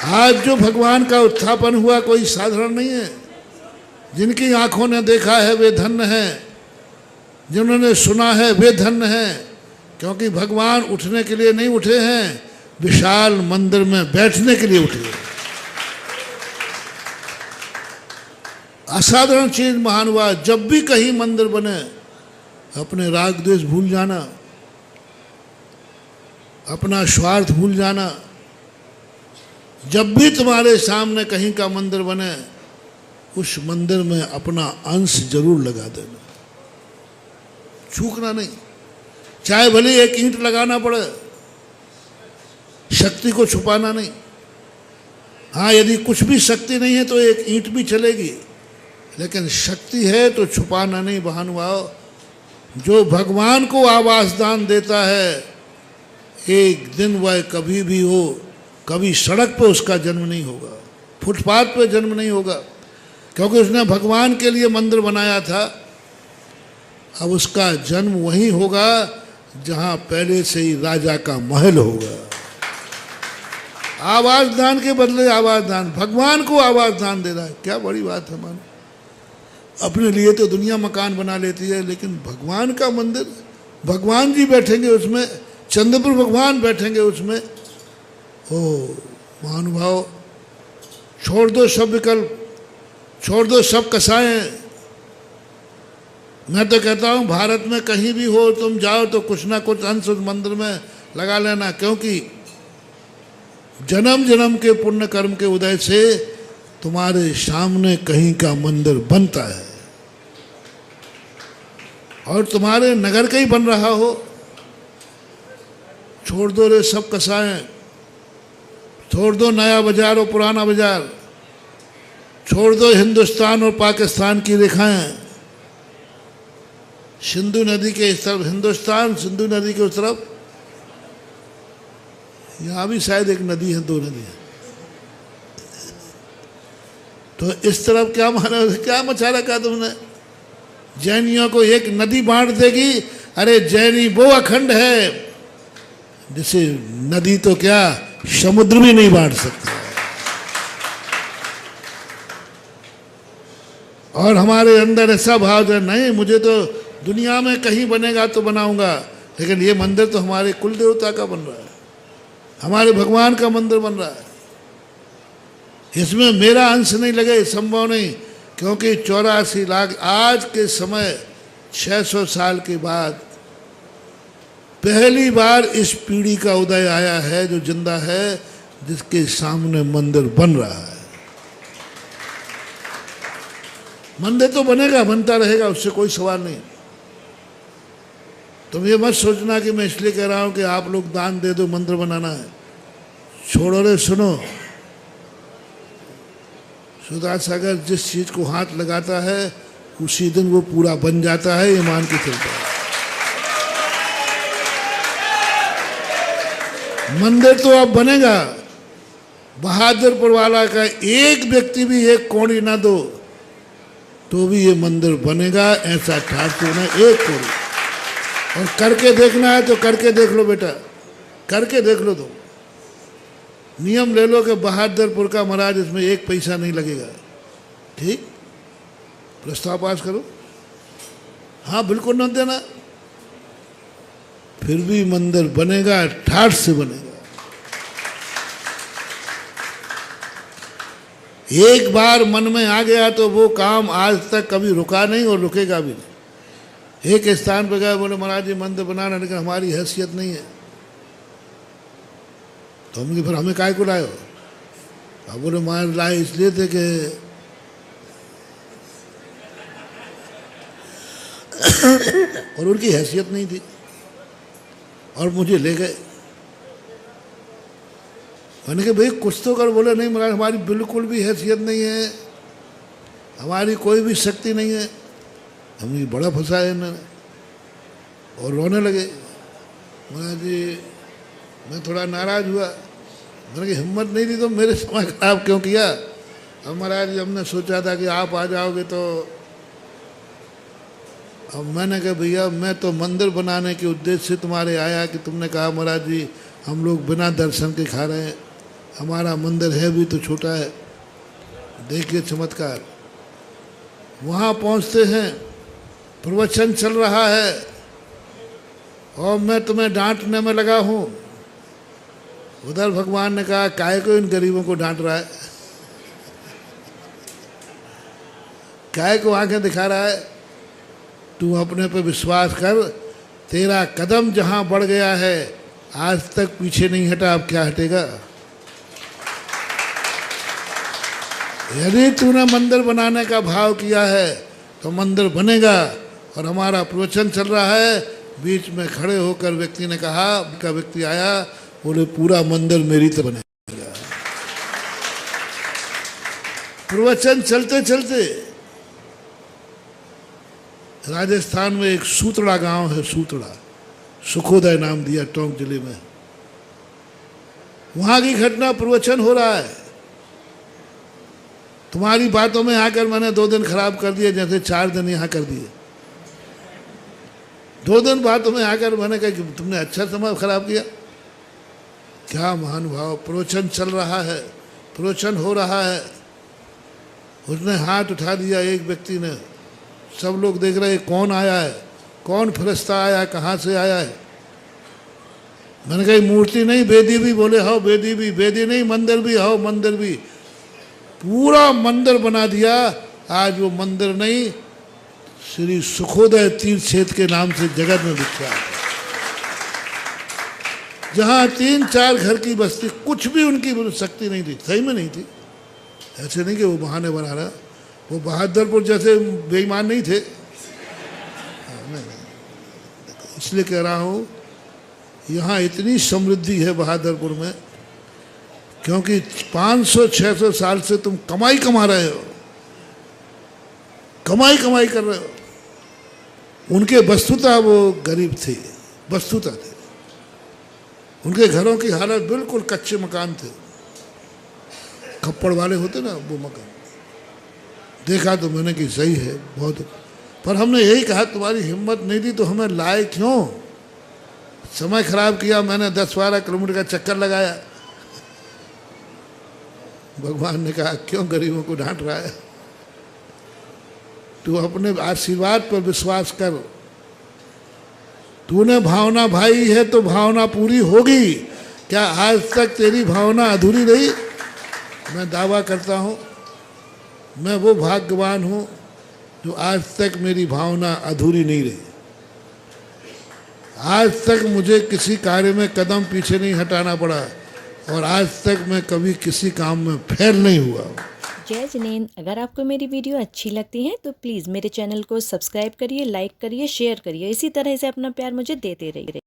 आज जो भगवान का उत्थापन हुआ कोई साधारण नहीं है। जिनकी आंखों ने देखा है वे धन्य हैं, जिन्होंने सुना है वे धन्य हैं, क्योंकि भगवान उठने के लिए नहीं उठे हैं, विशाल मंदिर में बैठने के लिए उठे हैं। असाधारण चीज महान हुआ। जब भी कहीं मंदिर बने अपने राग द्वेष भूल जाना, अपना स्वार्थ भूल जाना। जब भी तुम्हारे सामने कहीं का मंदिर बने उस मंदिर में अपना अंश जरूर लगा देना, चूकना नहीं। चाहे भले एक ईंट लगाना पड़े, शक्ति को छुपाना नहीं। हाँ, यदि कुछ भी शक्ति नहीं है तो एक ईंट भी चलेगी, लेकिन शक्ति है तो छुपाना नहीं। महानुभाव, जो भगवान को आवास दान देता है, एक दिन वह कभी भी हो, कभी सड़क पे उसका जन्म नहीं होगा, फुटपाथ पे जन्म नहीं होगा, क्योंकि उसने भगवान के लिए मंदिर बनाया था। अब उसका जन्म वहीं होगा जहां पहले से ही राजा का महल होगा। आवास दान के बदले आवास दान, भगवान को आवास दान दे रहा है, क्या बड़ी बात है। मानो अपने लिए तो दुनिया मकान बना लेती है, लेकिन भगवान का मंदिर, भगवान जी बैठेंगे उसमें, चंद्रपुर भगवान बैठेंगे उसमें। ओ महानुभाव, छोड़ दो सब विकल्प, छोड़ दो सब कसाएं। मैं तो कहता हूँ भारत में कहीं भी हो तुम जाओ तो कुछ ना कुछ अंश उस मंदिर में लगा लेना, क्योंकि जन्म जन्म के पुण्य कर्म के उदय से तुम्हारे सामने कहीं का मंदिर बनता है। और तुम्हारे नगर का ही बन रहा हो। छोड़ दो रे सब कसाएं, छोड़ दो नया बाजार और पुराना बाजार, छोड़ दो हिंदुस्तान और पाकिस्तान की रेखाएं। सिंधु नदी के इस तरफ हिंदुस्तान, सिंधु नदी के उस तरफ, यहाँ भी शायद एक नदी है, दो नदी है। तो इस तरफ क्या माना, क्या मचा रखा तुमने? जैनियों को एक नदी बांट देगी। अरे जैनी वो अखंड है जिसे नदी तो क्या समुद्र भी नहीं बांट सकता। और हमारे अंदर ऐसा भाव है, नहीं मुझे तो दुनिया में कहीं बनेगा तो बनाऊंगा, लेकिन ये मंदिर तो हमारे कुल देवता का बन रहा है, हमारे भगवान का मंदिर बन रहा है, इसमें मेरा अंश नहीं लगे, संभव नहीं। क्योंकि 84 लाख आज के समय 600 साल के बाद पहली बार इस पीढ़ी का उदय आया है जो जिंदा है, जिसके सामने मंदिर बन रहा है। मंदिर तो बनेगा, बनता रहेगा, उससे कोई सवाल नहीं। तुम ये मत सोचना कि मैं इसलिए कह रहा हूं कि आप लोग दान दे दो मंदिर बनाना है। छोड़ो रे, सुनो, सुधा सागर जिस चीज को हाथ लगाता है उसी दिन वो पूरा बन जाता है, ये मान के चलता है। मंदिर तो अब बनेगा। बहादुरपुर वाला का एक व्यक्ति भी एक कौड़ी ना दो तो भी ये मंदिर बनेगा, ऐसा ठाकुर ने एक कौड़ी। और करके देखना है तो करके देख लो बेटा, करके देख लो। तो नियम ले लो कि बहादुरपुर का महाराज इसमें एक पैसा नहीं लगेगा, ठीक? प्रस्ताव पास करो। हाँ बिल्कुल न देना, फिर भी मंदिर बनेगा, ठाठ से बनेगा। एक बार मन में आ गया तो वो काम आज तक कभी रुका नहीं और रुकेगा भी नहीं। एक स्थान पे गए, बोले महाराज जी मंदिर बनाना, लेकिन हमारी हैसियत नहीं है। तो हमने फिर हमें काय को लाए हो? अब बोले महाराज लाए इसलिए थे कि और उनकी हैसियत नहीं थी और मुझे ले गए। मैंने कहा भाई कुछ तो कर। बोले नहीं महाराज हमारी बिल्कुल भी हैसियत नहीं है, हमारी कोई भी शक्ति नहीं है। हमने बड़ा फंसाया इन्होंने और रोने लगे। महाराज जी मैं थोड़ा नाराज हुआ, मैंने कहा हिम्मत नहीं थी तो मेरे समय खराब क्यों किया? अब महाराज जी हमने सोचा था कि आप आ जाओगे तो। अब मैंने कहा भैया मैं तो मंदिर बनाने के उद्देश्य से तुम्हारे आया कि तुमने कहा महाराज जी हम लोग बिना दर्शन के खा रहे हैं, हमारा मंदिर है भी तो छोटा है, देखिए चमत्कार। वहाँ पहुँचते हैं, प्रवचन चल रहा है और मैं तुम्हें डांटने में लगा हूँ। उधर भगवान ने कहा, काहे को इन गरीबों को डांट रहा है, काहे को आंखें दिखा रहा है। तू अपने पे विश्वास कर, तेरा कदम जहाँ बढ़ गया है आज तक पीछे नहीं हटा, अब क्या हटेगा। यदि तूने मंदिर बनाने का भाव किया है तो मंदिर बनेगा। और हमारा प्रवचन चल रहा है, बीच में खड़े होकर व्यक्ति ने कहा, का व्यक्ति आया, बोले पूरा मंदिर मेरी तरह बनेगा। प्रवचन चलते चलते राजस्थान में एक सूतड़ा गांव है, सूतड़ा, सुखोदय नाम दिया, टोंक जिले में। वहां की घटना प्रवचन हो रहा है। तुम्हारी बातों में आकर मैंने 2 दिन खराब कर दिए, जैसे 4 दिन यहाँ कर दिए। 2 दिन बातों में आकर मैंने कहा कि तुमने अच्छा समय खराब किया। क्या महानुभाव, प्रवचन चल रहा है, प्रवचन हो रहा है। उसने हाथ उठा दिया, एक व्यक्ति ने। सब लोग देख रहे कौन आया है, कौन फरिश्ता आया है, कहाँ से आया है। मैंने कहा मूर्ति नहीं, वेदी भी। बोले हाँ वेदी भी। वेदी नहीं, मंदिर भी। हाँ मंदिर भी। पूरा मंदिर बना दिया। आज वो मंदिर नहीं, श्री सुखोदय तीर्थ क्षेत्र के नाम से जगत में विख्यात है। जहाँ 3-4 घर की बस्ती, कुछ भी उनकी शक्ति नहीं थी, सही में नहीं थी। ऐसे नहीं कि वो बहाने बना रहा, वो बहादुरपुर जैसे बेईमान नहीं थे। इसलिए कह रहा हूँ, यहाँ इतनी समृद्धि है बहादुरपुर में, क्योंकि 500-600 साल से तुम कमाई कमा रहे हो, कमाई कर रहे हो। उनके वस्तुतः वो गरीब थे, वस्तुतः थे। उनके घरों की हालत बिल्कुल कच्चे मकान थे, खप्पड़ वाले होते ना, वो मकान। देखा तो मैंने कि सही है बहुत, पर हमने यही कहा तुम्हारी हिम्मत नहीं थी तो हमें लाए क्यों। समय खराब किया, मैंने 10-12 किलोमीटर का चक्कर लगाया। भगवान ने कहा क्यों गरीबों को डांट रहा है, तू अपने आशीर्वाद पर विश्वास कर। तूने भावना भाई है तो भावना पूरी होगी। क्या आज तक तेरी भावना अधूरी रही? मैं दावा करता हूँ, मैं वो भाग्यवान हूँ जो आज तक मेरी भावना अधूरी नहीं रही। आज तक मुझे किसी कार्य में कदम पीछे नहीं हटाना पड़ा, और आज तक मैं कभी किसी काम में फेल नहीं हुआ। जय जिनेंद्र। अगर आपको मेरी वीडियो अच्छी लगती है तो प्लीज़ मेरे चैनल को सब्सक्राइब करिए, लाइक करिए, शेयर करिए। इसी तरह से अपना प्यार मुझे देते रहिए।